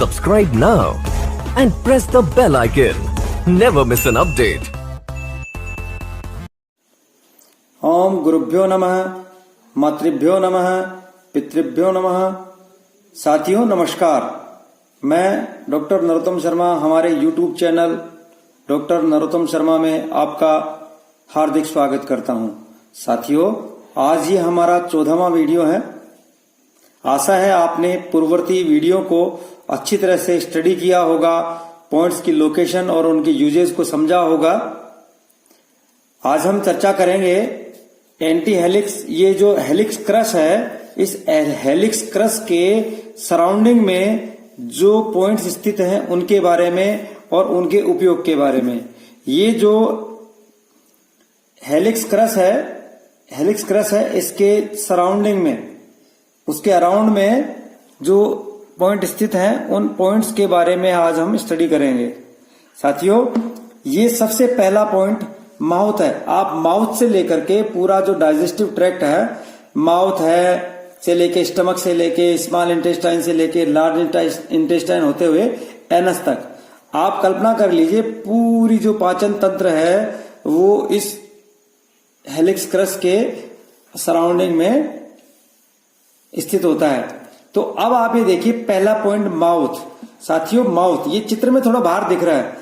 Subscribe now and press the bell icon. Never miss an update. ओम गुरुभ्यो नमः, मातृभ्यो नमः, पितृभ्यो नमः। साथियों नमस्कार, मैं डॉक्टर नरोत्तम शर्मा हमारे YouTube channel doctor Narottam Sharma में आपका हार्दिक स्वागत करता हूं। साथियों, आज ये हमारा 14वां वीडियो है। आशा है आपने पूर्ववर्ती वीडियो को अच्छी तरह से स्टडी किया होगा, पॉइंट्स की लोकेशन और उनके यूजेस को समझा होगा। आज हम चर्चा करेंगे एंटी हेलिक्स, ये जो हेलिक्स क्रस है, इस हेलिक्स क्रस के सराउंडिंग में जो पॉइंट्स स्थित हैं उनके बारे में और उनके उपयोग के बारे में। ये जो हेलिक्स क्रस है, इसके सराउंडिंग में, उसके अराउंड में जो पॉइंट स्थित हैं उन पॉइंट्स के बारे में आज हम स्टडी करेंगे। साथियों, ये सबसे पहला पॉइंट माउथ है। आप माउथ से लेकर के पूरा जो डाइजेस्टिव ट्रैक्ट है, माउथ है से लेके स्टमक से लेके स्मॉल इंटेस्टाइन से लेके लार्ज इंटेस्टाइन होते हुए एनस तक, आप कल्पना कर लीजिए पूरी जो पाचन तंत्र है वो इस हेलिक्स क्रस के सराउंडिंग में स्थित होता है। तो अब आप ये देखिए पहला पॉइंट माउथ। साथियों, माउथ ये चित्र में थोड़ा बाहर दिख रहा है,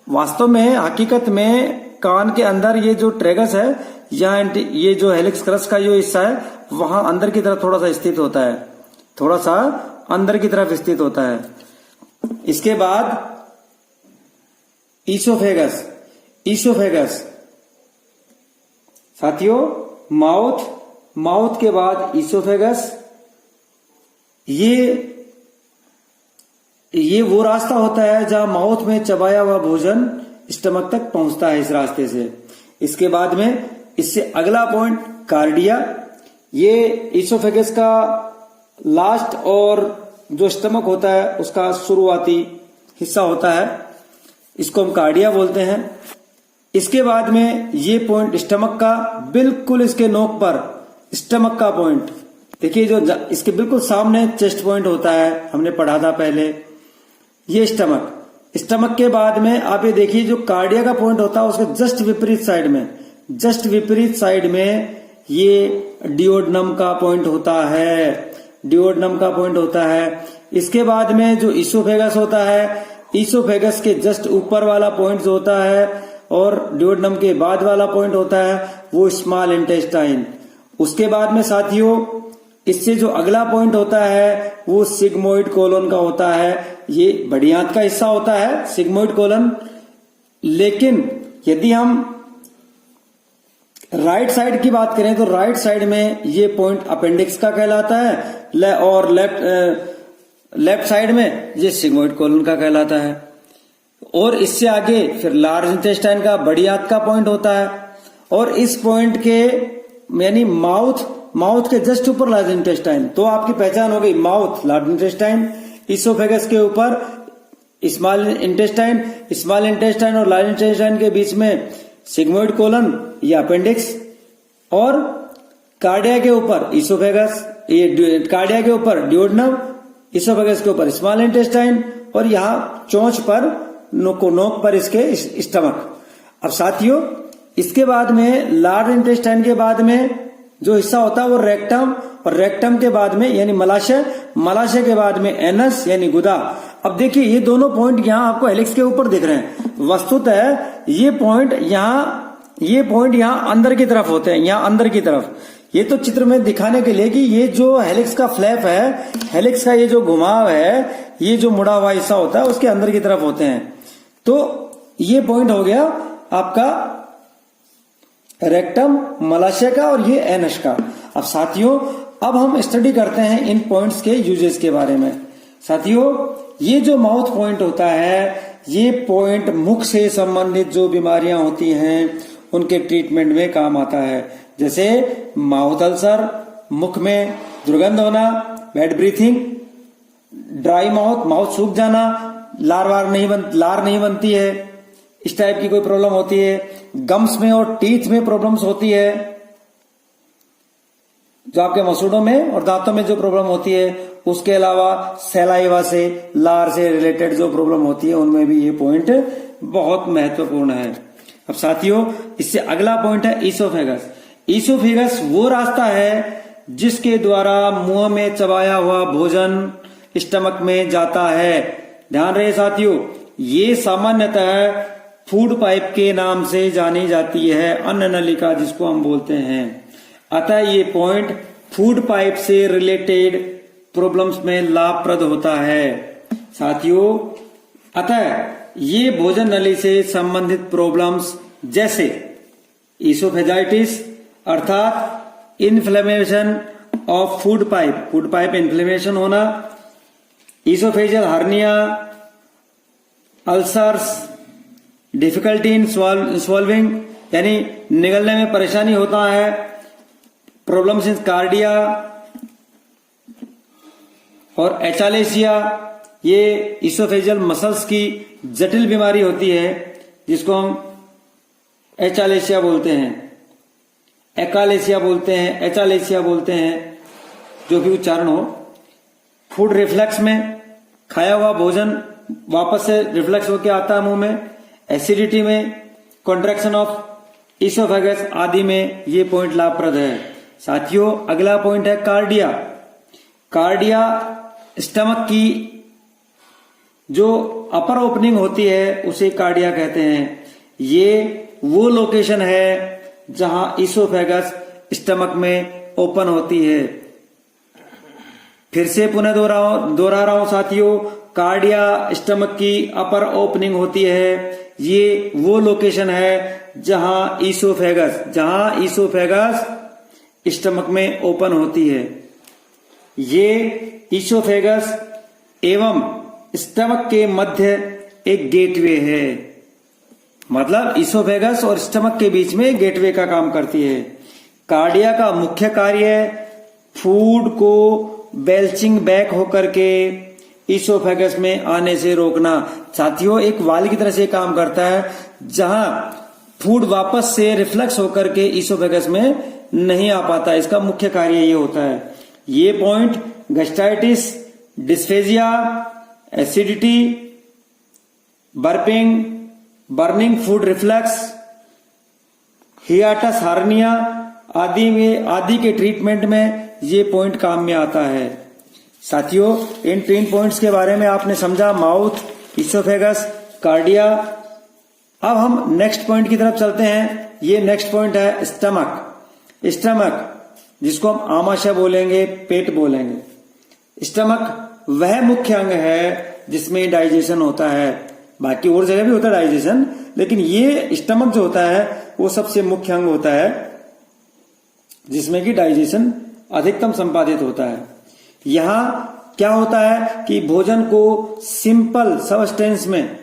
वास्तव में हकीकत में कान के अंदर ये जो ट्रेगस है, यहाँ ये जो हेलिक्स क्रस का जो हिस्सा है वहां अंदर की तरफ थोड़ा सा स्थित होता है, थोड़ा सा अंदर की तरफ स्थित होता है। इसके बाद ईसोफेगस। साथियों, माउथ के बाद ईसोफेगस, ये वो रास्ता होता है जहां माउथ में चबाया हुआ भोजन स्टमक तक पहुंचता है, इस रास्ते से। इसके बाद में इससे अगला पॉइंट कार्डिया। ये ईसोफेगस का लास्ट और जो स्टमक होता है उसका शुरुआती हिस्सा होता है, इसको हम कार्डिया बोलते हैं। इसके बाद में ये पॉइंट स्टमक का, बिल्कुल इसके नोक पर स्टमक का पॉइंट देखिए, जो इसके बिल्कुल सामने चेस्ट पॉइंट होता है, हमने पढ़ा था पहले, ये स्टमक के बाद में आप ये देखिए जो कार्डिया का पॉइंट होता है उसके जस्ट विपरीत साइड में ये डियोडनम का पॉइंट होता है। इसके बाद में जो ईसोफेगस होता है, ईसोफेगस के जस्ट ऊपर वाला पॉइंट जो होता है और डियोडनम के बाद वाला पॉइंट होता है वो स्मॉल इंटेस्टाइन। उसके बाद में साथियों, इससे जो अगला पॉइंट होता है वो सिग्मोइड कोलन का होता है। ये बड़ी आंत का हिस्सा होता है सिग्मोइड कोलन, लेकिन यदि हम राइट साइड की बात करें तो राइट साइड में ये पॉइंट अपेंडिक्स का कहलाता है और लेफ्ट साइड में ये सिग्मोइड कोलन का कहलाता है। और इससे आगे फिर लार्ज इंटेस्टाइन का, बड़ी आंत का पॉइंट होता है। और इस पॉइंट के यानी माउथ के जस्ट ऊपर लार्ज इंटेस्टाइन, तो आपकी पहचान हो गई, माउथ लार्ज इंटेस्टाइन, ईसोफेगस के ऊपर स्मॉल इंटेस्टाइन और लार्ज इंटेस्टाइन के बीच में सिग्मोइड कोलन या अपेंडिक्स, और कार्डिया के ऊपर ईसोफेगस, ये कार्डिया के ऊपर डियोडनम, ईसोफेगस के ऊपर स्मॉल इंटेस्टाइन और यहाँ चोंच पर नोक पर इसके स्टमक। अब साथियों, इसके बाद में लार्ज इंटेस्टाइन के बाद में जो हिस्सा होता है वो रेक्टम, और रेक्टम के बाद में यानी मलाशय के बाद में एनस यानी गुदा। अब देखिए ये दोनों पॉइंट यहाँ आपको हेलिक्स के ऊपर दिख रहे हैं। वस्तुतः ये पॉइंट यहाँ अंदर की तरफ होते हैं, यहाँ अंदर की तरफ। ये तो चित्र में दिखाने के लिए कि ये जो हेलिक्स का फ्लैप है, हेलिक्स का ये जो घुमाव है, ये जो मुड़ा हुआ हिस्सा होता है उसके अंदर की तरफ होते हैं। तो ये पॉइंट हो गया आपका रेक्टम, मलाशय का, और ये एनस का। अब साथियों, अब हम स्टडी करते हैं इन पॉइंट्स के यूजेस के बारे में। साथियों, ये जो माउथ पॉइंट होता है, ये पॉइंट मुख से संबंधित जो बीमारियां होती हैं उनके ट्रीटमेंट में काम आता है। जैसे माउथ अल्सर, मुख में दुर्गंध होना, बैड ब्रीथिंग, ड्राई माउथ सूख जाना, लार नहीं बनती है, इस टाइप की कोई प्रॉब्लम होती है। गम्स में और टीथ में प्रॉब्लम्स होती है। जो आपके मसूड़ों में और दांतों में जो प्रॉब्लम होती है, उसके अलावा सैलाइवा से, लार से रिलेटेड जो प्रॉब्लम होती है, उनमें भी ये पॉइंट बहुत महत्वपूर्ण है। अब साथियों, इससे अगला पॉइंट है ईसोफेगस। ईसोफेगस वो रास्ता है जिसके द्वारा मुंह में चबाया हुआ भोजन स्टमक में जाता है। ध्यान रहे साथियों, ये सामान्यतः फूड पाइप के नाम से जानी जाती है, अन्न नलिका जिसको हम बोलते हैं। अतः ये पॉइंट फूड पाइप से रिलेटेड प्रॉब्लम्स में लाभप्रद होता है साथियों। अतः ये भोजन नली से संबंधित प्रॉब्लम्स जैसे ईसोफेजाइटिस अर्थात inflammation of food pipe inflammation होना, oesophageal hernia, ulcers, difficulty in swallowing यानी निगलने में परेशानी होता है, प्रॉब्लम्स इन कार्डिया और एचालेसिया, ये ईसोफेजियल मसल्स की जटिल बीमारी होती है जिसको हम एचालेसिया बोलते हैं, एकालेसिया बोलते हैं, एचालेसिया बोलते हैं, जो भी उच्चारण हो। फूड रिफ्लेक्स में खाया हुआ भोजन वापस से रिफ्लेक्स होकर आता है मुंह में, एसिडिटी में, कॉन्ट्रैक्शन ऑफ ईसोफेगस आदि में ये पॉइंट लाभप्रद है साथियों। अगला पॉइंट है कार्डिया। कार्डिया स्टमक की जो अपर ओपनिंग होती है उसे कार्डिया कहते हैं। ये वो लोकेशन है जहां ईसोफेगस स्टमक में ओपन होती है। फिर से पुनः दोहरा रहा हूं साथियों, कार्डिया स्टमक की अपर ओपनिंग होती है। ये वो लोकेशन है जहां ईसोफेगस स्टमक में ओपन होती है। ये ईसोफेगस एवं स्टमक के मध्य एक गेटवे है, मतलब ईसोफेगस और स्टमक के बीच में गेटवे का काम करती है। कार्डिया का मुख्य कार्य फूड को बेल्चिंग बैक होकर के ईसोफेगस में आने से रोकना। साथियों, एक वाल्व की तरह से काम करता है जहां फूड वापस से रिफ्लेक्स होकर के ईसोफेगस में नहीं आ पाता, इसका मुख्य कार्य ये होता है। ये point gastritis, dysphagia, acidity, burning food reflex, हियाटस hernia आदि के ट्रीटमेंट में ये पॉइंट काम में आता है। साथियों, इन 3 पॉइंट्स के बारे में आपने समझा, माउथ, ईसोफेगस, कार्डिया। अब हम नेक्स्ट पॉइंट की तरफ चलते हैं। ये नेक्स्ट पॉइंट है स्टमक, जिसको हम आमाशय बोलेंगे, पेट बोलेंगे। स्टमक वह मुख्य अंग है जिसमें डाइजेशन होता है। बाकी और जगह भी होता है डाइजेशन, लेकिन ये स्टमक जो होता है वो सबसे मुख्य अंग होता है जिसमें कि डाइजेशन अधिकतम संपादित होता है। यहां क्या होता है कि भोजन को सिंपल सबस्टेंस में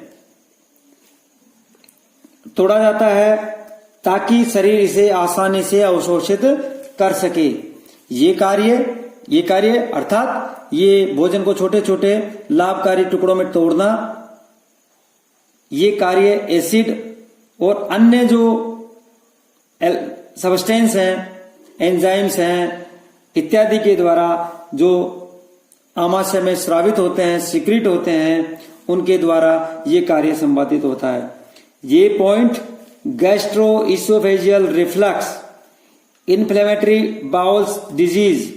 तोड़ा जाता है ताकि शरीर इसे आसानी से अवशोषित कर सके। ये कार्य अर्थात ये भोजन को छोटे छोटे लाभकारी टुकड़ों में तोड़ना, ये कार्य एसिड और अन्य जो सबस्टेंस हैं, एंजाइम्स हैं इत्यादि के द्वारा जो आमाशय में स्रावित होते हैं, सिक्रीट होते हैं, उनके द्वारा ये कार्य संपादित होता है। ये point gastro oesophageal reflux, inflammatory bowls disease,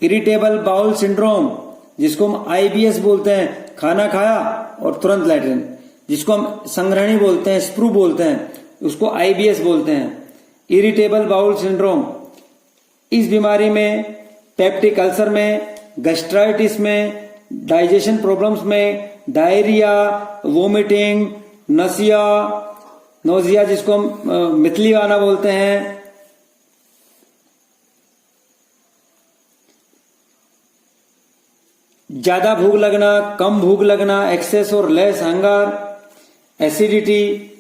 irritable bowel syndrome जिसको हम आईबीएस बोलते हैं, खाना खाया और तुरंत लैट्रिन, जिसको हम संग्रहणी बोलते हैं, स्प्रू बोलते हैं, उसको आईबीएस बोलते हैं, इरिटेबल बाउल सिंड्रोम। इस बीमारी में, पेप्टिक अल्सर में, गैस्ट्राइटिस में, डाइजेशन प्रॉब्लम्स में, डायरिया, वोमिटिंग, नोजिया जिसको हम मिथलीवाना बोलते हैं, ज्यादा भूख लगना, कम भूख लगना, एक्सेस और less hunger, acidity,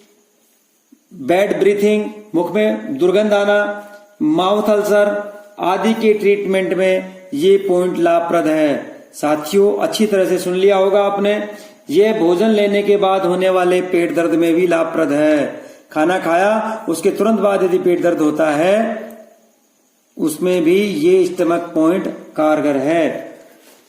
bad breathing, मुख में दुर्गंध आना, माउथ अल्सर आदि के ट्रीटमेंट में ये पॉइंट लाभप्रद है। साथियों, अच्छी तरह से सुन लिया होगा आपने, यह भोजन लेने के बाद होने वाले पेट दर्द में भी लाभप्रद है। खाना खाया उसके तुरंत बाद यदि पेट दर्द होता है उसमें भी ये स्टमक पॉइंट कारगर है।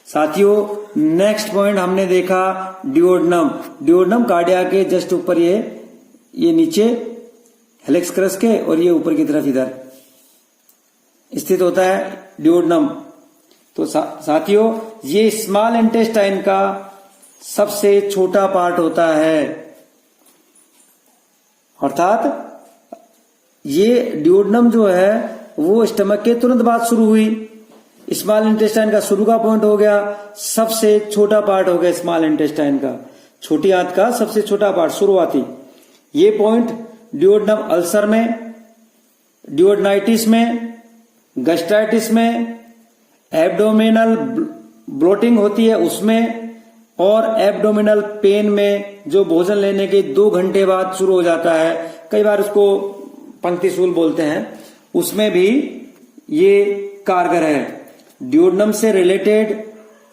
साथियों, नेक्स्ट पॉइंट हमने देखा डिओडनम। डिओडनम कार्डिया के जस्ट ऊपर ये नीचे हेलिक्स क्रस्ट के और ये ऊपर की तरफ इधर स्थित होता है डिओडनम। तो साथियों, ये स्मॉल इंटेस्टाइन का सबसे छोटा पार्ट होता है, अर्थात ये डिओडनम जो है वो स्टमक के तुरंत बाद शुरू हुई। स्मॉल इंटेस्टाइन का शुरू का पॉइंट हो गया, सबसे छोटा पार्ट हो गया स्मॉल इंटेस्टाइन का, छोटी आंत का सबसे छोटा पार्ट शुरुआती। ये पॉइंट डिओडनम अल्सर में, डिओडनाइटिस में, गैस्ट्राइटिस में, एब्डोमिनल ब्लोटिंग होती है उसमें, और एब्डोमिनल पेन में जो भोजन लेने के 2 घंटे बाद शुरू हो जाता है, कई बार उसको पंक्तिशूल बोलते हैं, उसमें भी ये कारगर है। डिओडनम से रिलेटेड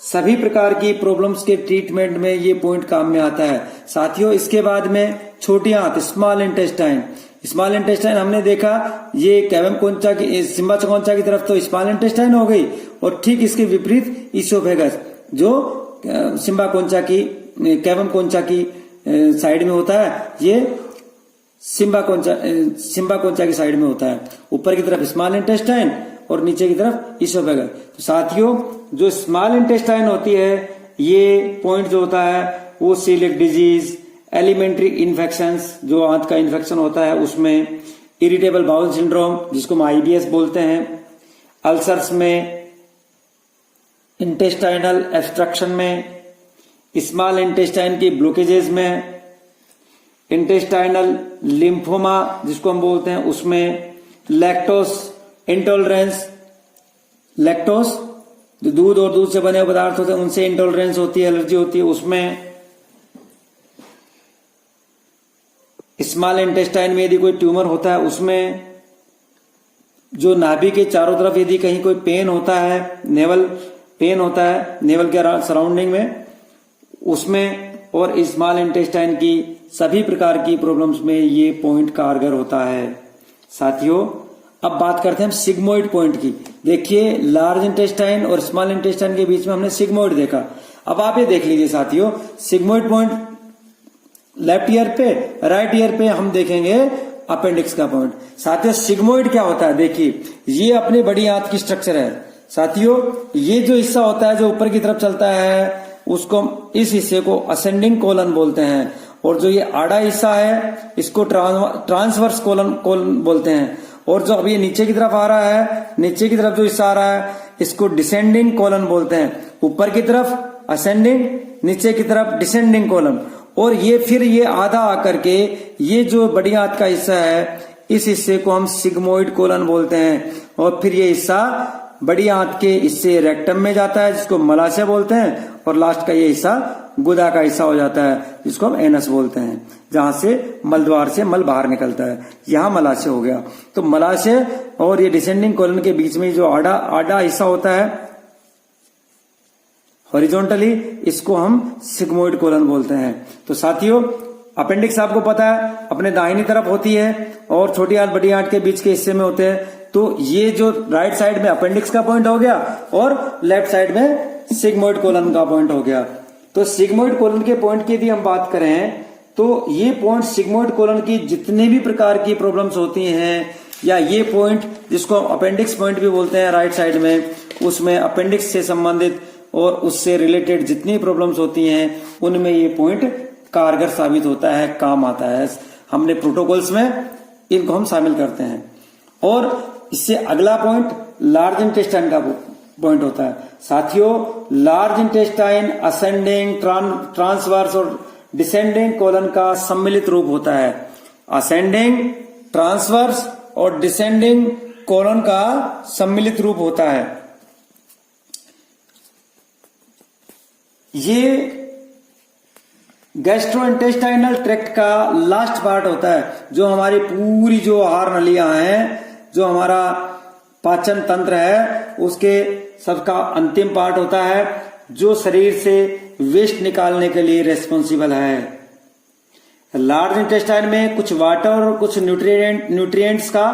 सभी प्रकार की प्रॉब्लम्स के ट्रीटमेंट में ये पॉइंट काम में आता है। साथियों, इसके बाद में छोटी आंत स्मॉल इंटेस्टाइन। स्मॉल इंटेस्टाइन हमने देखा ये कैवम कोंचा की, सिम्बा चकोंचा की तरफ तो स्मॉल इंटेस्टाइन हो गई, और ठीक इसके विपरीत इसोफेगस जो सिम्बा कोंचा की, कैवम कोंचा की साइड में होता है, ये सिम्बा कोंचा की साइड में होता है। ऊपर की तरफ स्मॉल इंटेस्टाइन और नीचे की तरफ इसोफेगस। तो साथियों, जो स्मॉल इंटेस्टाइन होती है, ये पॉइंट जो होता है वो सीलिक डिजीज, एलिमेंट्री इन्फेक्शंस, जो आंत का इन्फेक्शन होता है उसमें, इरिटेबल बाउल सिंड्रोम जिसको हम IBS बोलते हैं, अल्सर्स में, इंटेस्टाइनल एब्स्ट्रक्शन में, स्मॉल इंटेस्टाइन की ब्लॉकेजेस में, इंटेस्टाइनल लिम्फोमा जिसको हम बोलते हैं उसमें, लैक्टोस इंटॉलरेंस, लैक्टोस जो दूध और दूध से बने हुए पदार्थ होते हैं उनसे इंटॉलरेंस होती है, एलर्जी होती है उसमें, स्मॉल इंटेस्टाइन में यदि कोई ट्यूमर होता है उसमें, जो नाभि के चारों तरफ यदि कहीं कोई पेन होता है, नेवल पेन होता है नेवल के सराउंडिंग में उसमें, और स्मॉल इंटेस्टाइन की सभी प्रकार की प्रॉब्लम्स में ये पॉइंट कारगर होता है। साथियों, अब बात करते हैं हम सिग्मोइड पॉइंट की। देखिए, लार्ज इंटेस्टाइन और स्मॉल इंटेस्टाइन के बीच में हमने सिग्मोइड देखा। अब आप ये देख लीजिए साथियों, सिग्मोइड पॉइंट लेफ्ट ईयर पे, राइट ईयर पे हम देखेंगे अपेंडिक्स का पॉइंट। साथियों, सिग्मोइड क्या होता है? देखिए, ये अपनी बड़ी आंत की स्ट्रक्चर है। साथियों, ये जो हिस्सा होता है जो ऊपर की तरफ चलता है उसको, इस हिस्से को असेंडिंग कोलन बोलते हैं, और जो ये आड़ा हिस्सा है इसको ट्रांसवर्स कोलन बोलते हैं, और जो अभी नीचे की तरफ आ रहा है, नीचे की तरफ जो हिस्सा आ रहा है इसको डिसेंडिंग कोलन बोलते हैं। ऊपर की तरफ असेंडिंग, नीचे की तरफ डिसेंडिंग कोलन, और ये फिर ये आधा आकर के ये जो बड़ी आंत का हिस्सा है इस हिस्से को हम सिग्मोइड कोलन बोलते हैं, और फिर ये हिस्सा बड़ी आंत के हिस्से रेक्टम में जाता है जिसको मलाशय बोलते हैं, और लास्ट का ये हिस्सा गुदा का हिस्सा हो जाता है जिसको हम एनस बोलते हैं, जहां से मलद्वार से मल बाहर निकलता है। यहां मलाशय हो गया। तो मलाशय और ये डिसेंडिंग कोलन के बीच में जो आड़ा हिस्सा होता है हॉरिजॉन्टली, इसको हम सिग्मोइड कोलन बोलते हैं। तो साथियों, अपेंडिक्स आपको पता है अपने दाहिनी तरफ होती है और छोटी आंत बड़ी आंत के बीच के हिस्से में होते हैं। तो ये जो राइट साइड में अपेंडिक्स का पॉइंट हो गया और लेफ्ट साइड में सिग्मोइड कोलन का पॉइंट हो गया। तो सिग्मोइड कोलन के पॉइंट की यदि हम बात करें तो ये पॉइंट सिग्मोइड कोलन की जितने भी प्रकार की प्रॉब्लम्स होती हैं, या ये पॉइंट जिसको अपेंडिक्स पॉइंट भी बोलते हैं राइट साइड में, उसमें अपेंडिक्स से संबंधित और उससे रिलेटेड जितनी प्रॉब्लम्स होती हैं उनमें ये पॉइंट कारगर साबित होता है, काम आता है। हमने प्रोटोकॉल्स में इनको हम शामिल करते हैं। और इससे अगला पॉइंट लार्ज इंटेस्टाइन का पॉइंट होता है। साथियों, लार्ज इंटेस्टाइन असेंडिंग, ट्रांसवर्स और डिसेंडिंग कोलन का सम्मिलित रूप होता है। असेंडिंग, ट्रांसवर्स और डिसेंडिंग कोलन का सम्मिलित रूप होता है। ये गैस्ट्रोइंटेस्टाइनल ट्रैक्ट का लास्ट पार्ट होता है, जो हमारी पूरी जो आहार नलियां हैं, जो हमारा पाचन तंत्र है, उसके सबका अंतिम पार्ट होता है, जो शरीर से वेस्ट निकालने के लिए रेस्पॉन्सिबल है। लार्ज इंटेस्टाइन में कुछ वाटर और कुछ न्यूट्रिएंट्स का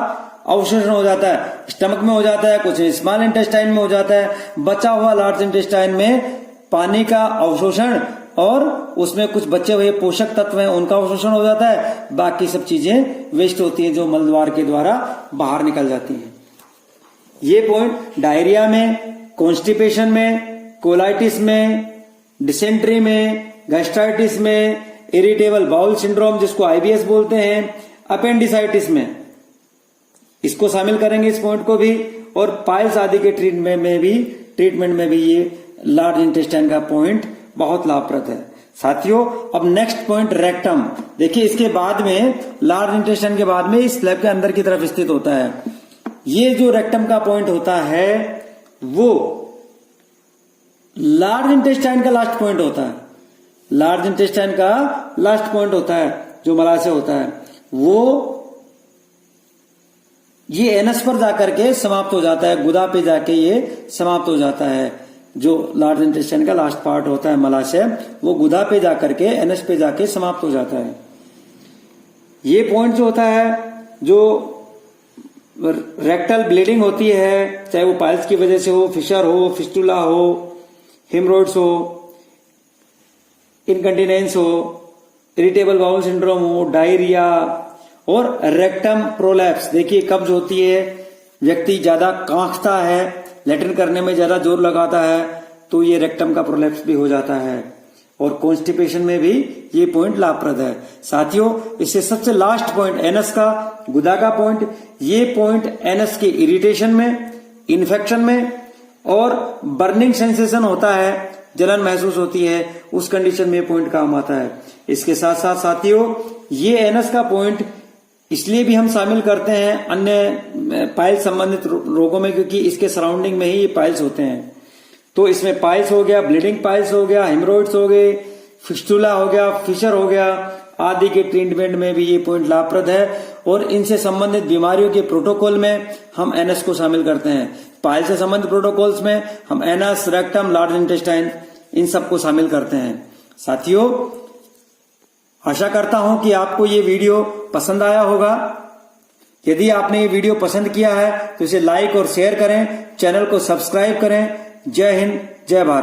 अवशोषण हो जाता है स्टमक में हो जाता है, कुछ स्मॉल इंटेस्टाइन में हो जाता है, बचा हुआ लार्ज इंटेस्टाइन में पानी का अवशोषण और उसमें कुछ बचे हुए पोषक तत्व हैं उनका अवशोषण हो जाता है, बाकी सब चीजें वेस्ट होती हैं जो मल द्वार के द्वारा बाहर निकल जाती हैं। ये पॉइंट डायरिया में, कॉन्स्टिपेशन में, कोलाइटिस में, डिसेंट्री में, गैस्ट्राइटिस में, इरिटेबल बाउल सिंड्रोम जिसको आईबीएस बोलते हैं, अपेंडिसाइटिस में इसको शामिल करेंगे इस पॉइंट को भी, और पाइल्स आदि के ट्रीटमेंट में भी ये लार्ज इंटेस्टाइन का पॉइंट बहुत लाभप्रद है। साथियों अब नेक्स्ट पॉइंट रेक्टम। देखिए इसके बाद में लार्ज इंटेस्टाइन के बाद में इस स्लैब के अंदर की तरफ स्थित होता है। ये जो रेक्टम का पॉइंट होता है वो लार्ज इंटेस्टाइन का लास्ट पॉइंट होता है। लार्ज इंटेस्टाइन का लास्ट पॉइंट होता है जो मलाशय होता है, वो ये एनस पर जाकर के समाप्त हो जाता है, गुदा पे जाके ये समाप्त हो जाता है। जो लार्ज इंटेस्टाइन का लास्ट पार्ट होता है मलाशय, वो गुदा पे जाकर के एनस पे जाके समाप्त हो जाता है। ये पॉइंट जो होता है, जो रेक्टल ब्लीडिंग होती है, चाहे वो पाइल्स की वजह से हो, फिशर हो, फिस्टुला हो, हेमरोइड्स हो, इनकंटिनेंस हो, इरिटेबल बाउल सिंड्रोम हो, डायरिया और रेक्टम प्रोलैप्स। देखिए कब्ज होती है, व्यक्ति ज्यादा कांखता है, लैट्रिन करने में ज्यादा जोर लगाता है, तो ये रेक्टम का प्रोलैप्स भी हो जाता है। और कॉन्स्टिपेशन में भी ये पॉइंट लाभप्रद है। साथियों इससे सबसे लास्ट पॉइंट एनस का, गुदा का पॉइंट, ये पॉइंट एनस के इरिटेशन में, इन्फेक्शन में और बर्निंग सेंसेशन होता है, जलन महसूस होती है, उस कंडीशन में पॉइंट काम आता है। इसके साथ साथ साथियों ये एनस का पॉइंट इसलिए भी हम शामिल करते हैं अन्य पाइल्स संबंधित रोगों में, क्योंकि इसके सराउंडिंग में ही ये पाइल्स होते हैं। तो इसमें पाइल्स हो गया, ब्लीडिंग पाइल्स हो गया, हेमरोइड्स हो गए, फिस्टुला हो गया, फिशर हो गया आदि के ट्रीटमेंट में भी ये पॉइंट लाभप्रद है। और इनसे संबंधित बीमारियों के प्रोटोकॉल में हम एनस को शामिल करते हैं। पाइल्स से संबंधित प्रोटोकॉल्स में हम एनस, रेक्टम, लार्ज इंटेस्टाइन इन सबको शामिल करते हैं। साथियों आशा करता हूं कि आपको ये वीडियो पसंद आया होगा। यदि आपने ये वीडियो पसंद किया है तो इसे लाइक और शेयर करें, चैनल को सब्सक्राइब करें। जय हिंद, जय भारत।